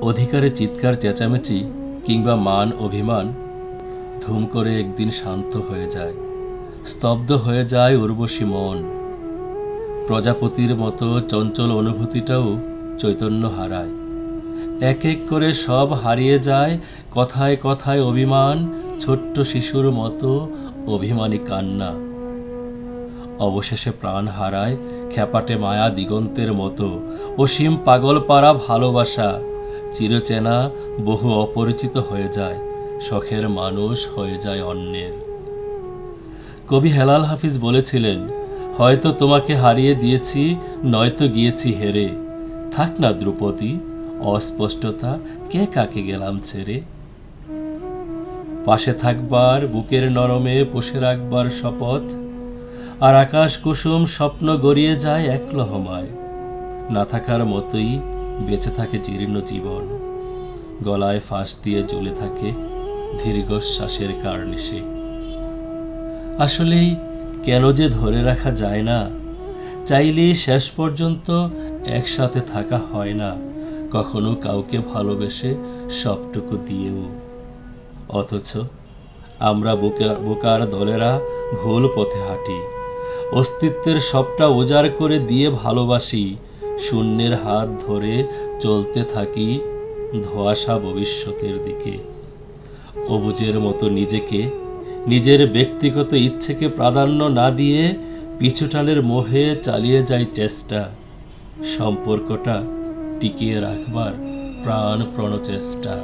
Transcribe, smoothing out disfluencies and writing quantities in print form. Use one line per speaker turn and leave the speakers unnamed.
অধিকারে চিৎকার চেঁচামেচি কিংবা মান অভিমান ধুম করে একদিন শান্ত হয়ে যায়, স্তব্ধ হয়ে যায় উর্বশী মন। প্রজাপতির মতো চঞ্চল অনুভূতিটাও চৈতন্য হারায়। এক এক করে সব হারিয়ে যায় কথায় কথায় অভিমান, ছোট্ট শিশুর মতো অভিমানী কান্না। অবশেষে প্রাণ হারায় খ্যাপাটে মায়া দিগন্তের মতো অসীম পাগল পাড়া ভালোবাসা। চিরচেনা বহু অপরিচিত হয়ে যায়, শখের মানুষ হয়ে যায় অন্যের। কবি হেলাল হাফিজ বলেছিলেন, হয়তো তোমাকে হারিয়ে দিয়েছি, নয়তো গিয়েছি হেরে। থাক না দ্রুপদী অস্পষ্টতা, কে কাকে গেলাম ছেড়ে। পাশে থাকবার, বুকের নরমে পুষে রাখবার শপথ, আর আকাশ কুসুম স্বপ্ন গড়িয়ে যায় এক লহমায়। না থাকার মতোই বেঁচে থাকে জীর্ণ জীবন, গলায় ফাঁস দিয়ে জ্বলে থাকে দীর্ঘশ্বাসের কার্নিশে। আসলেই কেন যে ধরে রাখা যায় না, চাইলেই শেষ পর্যন্ত একসাথে থাকা হয় না কখনো কাউকে ভালোবেসে সবটুকু দিয়েও। অথচ আমরা বোকার দলেরা ভুল পথে হাঁটি, অস্তিত্বের সবটা উজাড় করে দিয়ে ভালোবাসি। শূন্যের হাত ধরে চলতে থাকি ধোঁয়াশা ভবিষ্যতের দিকে। অবুজের মতো নিজেকে, নিজের ব্যক্তিগত ইচ্ছেকে প্রাধান্য না দিয়ে পিছুটানের মোহে চালিয়ে যাই চেষ্টা, সম্পর্কটা টিকিয়ে রাখবার প্রাণপণ চেষ্টা।